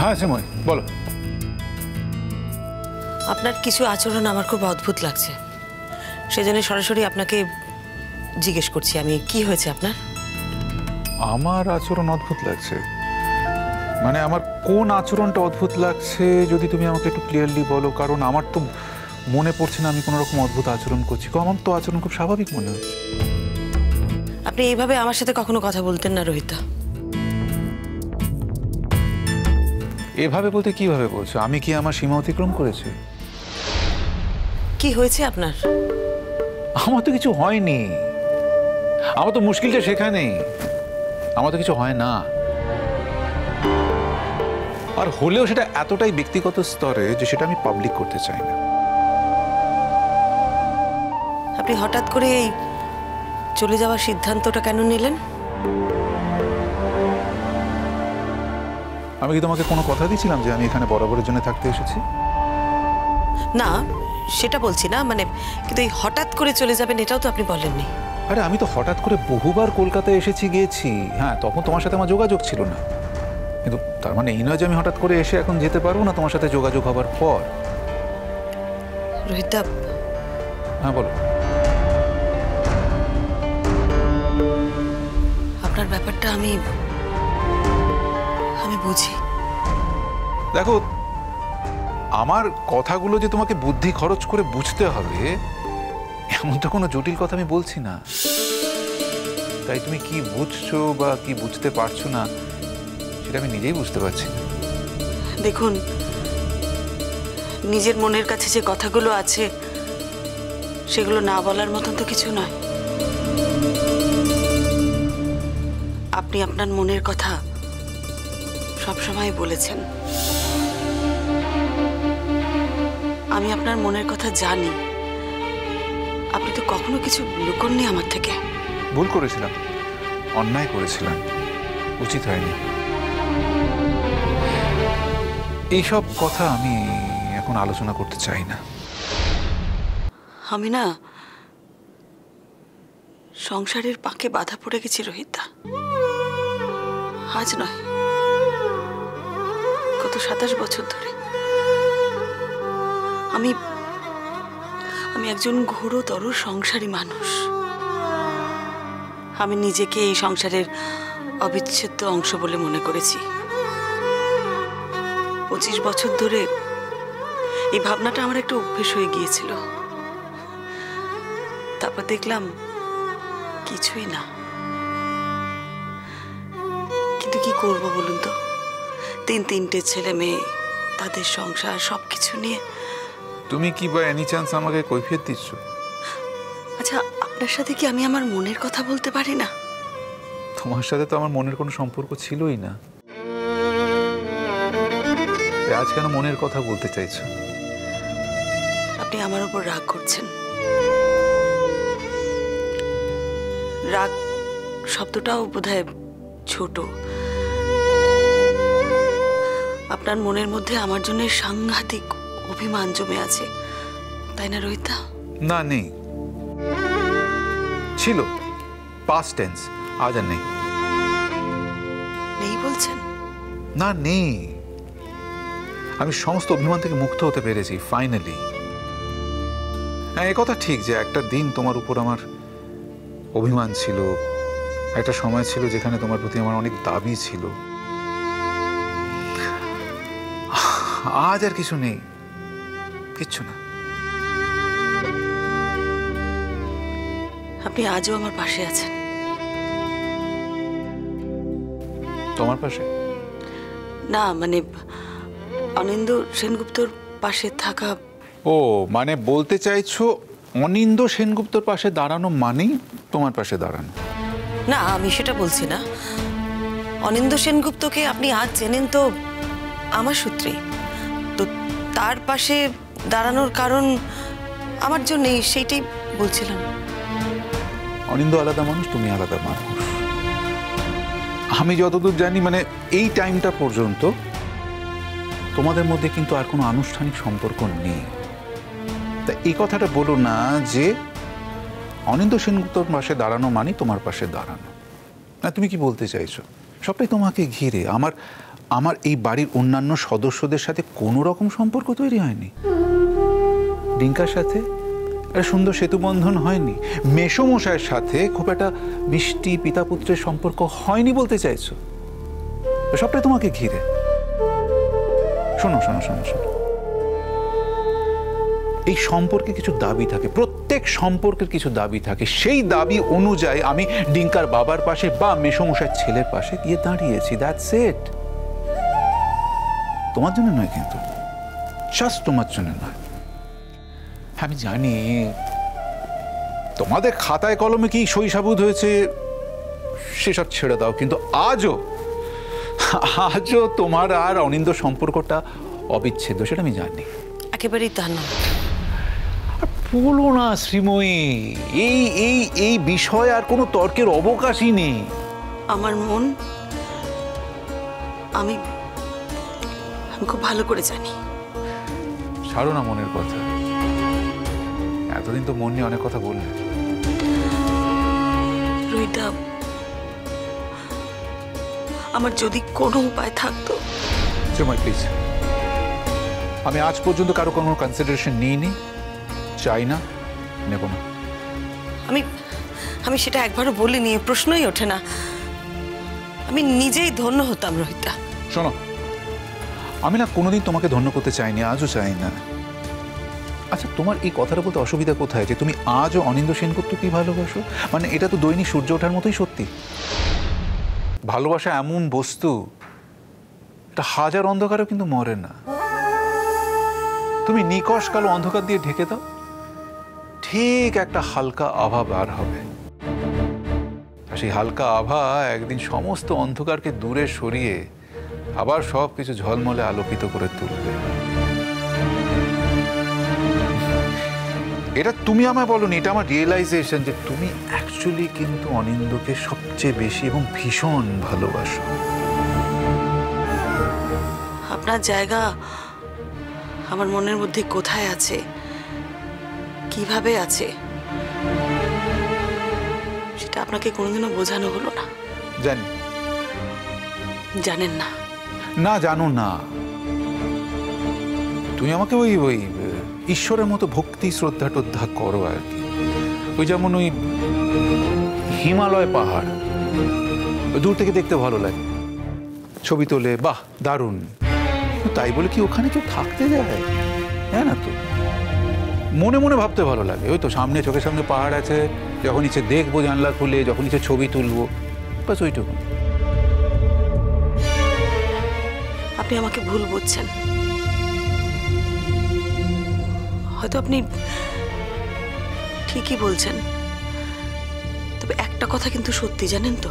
হ্যাঁ সিময় বলো। আপনার কিছু আচরণ আমার খুব অদ্ভুত লাগছে, সেজন্য সরাসরি আপনাকে জিজ্ঞেস করছি আমি, কি হয়েছে আপনার? আমার আচরণ অদ্ভুত লাগছে মানে আমার কোন আচরণটা অদ্ভুত লাগছে যদি তুমি আমাকে একটু ক্লিয়ারলি বলো, কারণ আমার তো মনে পড়ছে না আমি কোনো রকম অদ্ভুত আচরণ করছি। আমার তো আচরণ খুব স্বাভাবিক মনে হচ্ছে। আপনি এইভাবে আমার সাথে কখনো কথা বলতেন না রোহিতা। এভাবে বলতে কিভাবে বলছো? আমি কি আমার সীমা অতিক্রম করেছি? কি হয়েছে আপনার? আমার তো কিছু হয়নি, আমার তো মুশকিলটা সেখানেই, আমার তো কিছু হয় না। আর হলেও সেটা এতটাই ব্যক্তিগত স্তরে যে সেটা আমি পাবলিক করতে চাই না। আপনি হঠাৎ করে এই চলে যাওয়ার সিদ্ধান্তটা কেন নিলেন? আমি কি তোমাকে কোনো কথা দিয়েছিলাম যে আমি এখানে বরাবরের জন্য থাকতে এসেছি? না সেটা বলছি না, মানে কিন্তু এই হঠাৎ করে চলে যাবেন এটাও তো আপনি বলেননি। আরে আমি তো হঠাৎ করে বহুবার কলকাতায় এসেছি গিয়েছি, হ্যাঁ তখন তোমার সাথে আমার যোগাযোগ ছিল না, কিন্তু তার মানে এই নয় যে আমি হঠাৎ করে এসে এখন যেতে পারবো না তোমার সাথে যোগাযোগ হবার পর। রোহিতা। হ্যাঁ বলো। আপনার ব্যাপারটা আমি বুঝি। দেখো আমার কথাগুলো যে তোমাকে বুদ্ধি খরচ করে বুঝতে হবে এমন তো কোনো জটিল কথা আমি বলছি না, তাই তুমি কি বুঝছো বা কি বুঝতে পারছো না সেটা আমি নিজেই বুঝতে পারছি না। দেখুন, নিজের মনের কাছে যে কথাগুলো আছে সেগুলো না বলার মতন তো কিছু নয়। আপনি আপনার মনের কথা সবসময় বলেছেন, আমি আপনার মনের কথা জানি। আপনি তো কখনো কিছু লুকোননি আমার থেকে। ভুল করেছিলাম, অন্যায় করেছিলাম, উচিত হয়নি। এইসব কথা আমি এখন আলোচনা করতে চাই না। আমি না সংসারের পাকে বাধা পড়ে গেছি রোহিতা, আজ নয় গত 27 বছর ধরে। আমি একজন ঘোরতর সংসারী মানুষ। আমি নিজেকে এই সংসারের অবিচ্ছেদ্য অংশ বলে মনে করেছি। 25 বছর ধরে এই ভাবনাটা আমার একটা অভ্যেস হয়ে গিয়েছিল। তারপর দেখলাম কিছুই না। কিন্তু কি করব বলুন তো, 3 ছেলে মেয়ে, তাদের সংসার, সবকিছু নিয়ে। তুমি কি বা এনি চান্স আমাকে কৈফিয়ত দিচ্ছ? আচ্ছা, আপনার সাথে কি আমি আমার মনের কথা বলতে পারি না? তোমার সাথে তো আমার মনের কোনো সম্পর্ক ছিলই না, আজ কেন মনের কথা বলতে চাইছো? আপনি আমার উপর রাগ করছেন। রাগ শব্দটাও বোধহয় ছোট। আপনার মনের মধ্যে আমার জন্য সাংঘাতিক অভিমান জমে আছে, তাই না রোহিতা? না নেই, ছিল, পাস্ট টেন্স, আজ আর নেই। নেই বলছেন? না নেই, আমি সমস্ত অভিমান থেকে মুক্ত হতে পেরেছি ফাইনালি। হ্যাঁ একথা ঠিক যে একটা দিন তোমার উপর আমার অভিমান ছিল, একটা সময় ছিল যেখানে তোমার প্রতি আমার অনেক দাবি ছিল। আজ আর কিছু নেই, কিচ্ছু না। আপনি আজও আমার পাশে আছেন। তোমার পাশে? না মানে অনিন্দ্য সেনগুপ্তর পাশে থাকা। ও মানে বলতে চাইছো অনিন্দ্য সেনগুপ্তর পাশে দাঁড়ানো মানেই তোমার পাশে দাঁড়ানো? না আমি সেটা বলছি না। অনিন্দ্য সেনগুপ্তকে আপনি আজ চেনেন তো আমার সূত্রে, তো তার পাশে দাঁড়ানোর কারণ আমার জন্যই, সেইটাই বলছিলাম। অনিন্দ্য আলাদা মানুষ, তুমি আলাদা মানুষ। আমি যতদূর জানি মানে এই টাইমটা পর্যন্ত তোমাদের মধ্যে কিন্তু আর কোনো আনুষ্ঠানিক সম্পর্ক নেই। তা এই কথাটা বলো না যে অনিন্দ্য সেনগুপ্তর পাশে দাঁড়ানো মানে তোমার পাশে দাঁড়ানো। না তুমি কি বলতে চাইছো? সবটাই তোমাকে ঘিরে, আমার এই বাড়ির অন্যান্য সদস্যদের সাথে কোনো রকম সম্পর্ক তৈরি হয়নি? ডিঙ্কার সাথে একটা সুন্দর সেতুবন্ধন হয়নি? মেসোমশাইয়ের সাথে খুব একটা মিষ্টি পিতা পুত্রের সম্পর্ক হয়নি বলতে চাইছো? সবটাই তোমাকে ঘিরে। শোনো শোনো শোনো শোনো, এই সম্পর্কে কিছু দাবি থাকে, প্রত্যেক সম্পর্কের কিছু দাবি থাকে। সেই দাবি অনুযায়ী আমি ডিঙ্কার বাবার পাশে বা মেসোমশাইয়ের ছেলের পাশে গিয়ে দাঁড়িয়েছি। That's it. তোমার জন্য নয়, কিন্তু জাস্ট তোমার জন্য নয়। আমি জানি তোমাদের খাতায় কলমে কি শৈশাবুদ হয়েছে সেসব ছেড়ে দাও, কিন্তু আজও তোমার আর অনিন্দ সম্পর্কটা অবিচ্ছেদ্য, সেটা আমি জানি। একেবারেই তা না। বলো না শ্রীময়ী, এই এই এই বিষয়ে আর কোনো তর্কের অবকাশই নেই। আমার মন আমি খুব ভালো করে জানি। ছাড়ো না মনের কথা। এতদিন তো মন নিয়ে অনেক কথা বললে। রুইটা, আমার যদি কোনো উপায় থাকতো। শ্রীময়ী প্লিজ, আমি আজ পর্যন্ত কারো কোনো কনসিডারেশন নিইনি, চাই না, নেব না। আমি সেটা একবারও বলিনি, প্রশ্নই ওঠে না। আমি নিজেই ধন্য হতাম রোহিতা। শোনো, আমি না কোনোদিন তোমাকে ধন্য করতে চাইনি, আজও চাই না। আচ্ছা, তোমার এই কথাটা বলতে অসুবিধা কোথায় যে তুমি আজও অনিন্দ সেনগুপ্তকেই ভালোবাসো? মানে এটা তো দৈনিক সূর্য ওঠার মতোই সত্যি। ভালোবাসা এমন বস্তু, এটা হাজার অন্ধকারও কিন্তু মরে না। তুমি নিকষ কালো অন্ধকার দিয়ে ঢেকে দাও, ঠিক একটা হালকা আভা বার হবে। আর সেই হালকা আভা একদিন সমস্ত অন্ধকারকে দূরে সরিয়ে আবার সব কিছু ঝলমলে আলোকিত করে তুলবে। এটা তুমি আমায় বলোনি, এটা আমার রিয়েলাইজেশন যে তুমি অ্যাকচুয়ালি কিন্তু অনিন্দকে সবচেয়ে বেশি এবং ভীষণ ভালোবাসো। আপনার জায়গা আমার মনের মধ্যে কোথায় আছে, কিভাবে আছে, সেটা আপনাকে কোনোদিনও বোঝানো হলো না। জানি। জানেন না? না, জানো না। তুমি আমাকে ওই ওই ঈশ্বরের মতো ভক্তি শ্রদ্ধা টদ্ধা করো আর কি। ওই যেমন ওই হিমালয় পাহাড় দূর থেকে দেখতে ভালো লাগে, ছবি তোলে, বাহ দারুণ, তাই বলে কি ওখানে কেউ থাকতে যায়? হ্যাঁ না তো, মনে মনে ভাবতে ভালো লাগে। ওই তো সামনে, চোখের সামনে পাহাড় আছে, যখন ইচ্ছে দেখবো জানলা খুলে, যখন ইচ্ছে ছবি তুলবো, বাস ওইটুকু। আপনি আমাকে ভুল বুঝছেন। হয়তো আপনি ঠিকই বলছেন, তবে একটা কথা কিন্তু সত্যি, জানেন তো?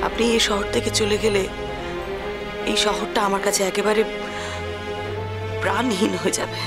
আপনি এই শহর থেকে চলে গেলে এই শহরটা আমার কাছে একেবারে প্রাণহীন হয়ে যাবে।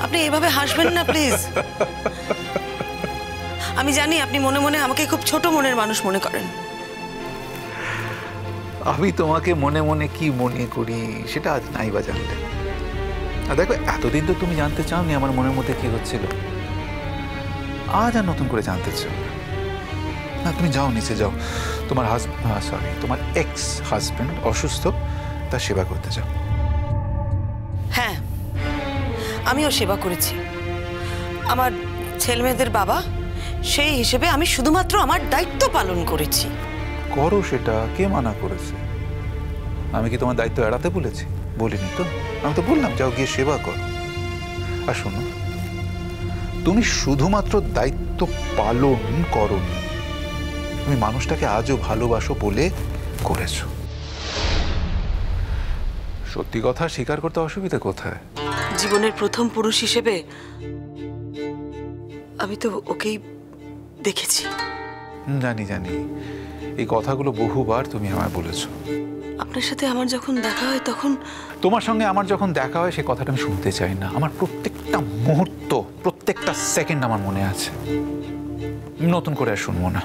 আপনি এভাবে হাসবেন না প্লিজ। আমি জানি আপনি মনে মনে আমাকে খুব ছোট মনের মানুষ মনে করেন। আমি তোমাকে মনে মনে কি মনে করি সেটা আজ নাই বা জানলে। আর দেখো, এতদিন তো তুমি জানতে চাওনি আমার মনের মধ্যে কি হচ্ছিল, আজ আর নতুন করে জানতে চাও না। তুমি যাও, নিচে যাও, তোমার তোমার এক্স হাজব্যান্ড অসুস্থ, তার সেবা করতে যাও। হ্যাঁ, আমিও সেবা করেছি। আমার ছেলেমেয়েদের বাবা, সেই হিসেবে আমি শুধুমাত্র আমার দায়িত্ব পালন করেছি। করো, সেটা কে মানা করেছে? আমি কি তোমার দায়িত্ব এড়াতে বলেছি? বলিনি তো। আমি তো বললাম যাও গিয়ে সেবা করো। আর শোনো, তুমি শুধুমাত্র দায়িত্ব পালন করোনি, তুমি মানুষটাকে আজও ভালোবাসো বলে করেছো। সত্যি কথা স্বীকার করতে অসুবিধা কোথায়? জীবনের প্রথম পুরুষ হিসেবে আমি তো ওকেই দেখেছি। জানি জানি, এই কথাগুলো বহুবার তুমি আমায় বলেছো। আপনার সাথে আমার যখন দেখা হয় তখন, তোমার সঙ্গে আমার যখন দেখা হয় সে কথাটা আমি শুনতে চাই না। আমার প্রত্যেকটা মুহূর্ত, প্রত্যেকটা সেকেন্ড আমার মনে আছে, নতুন করে আর শুনবো না।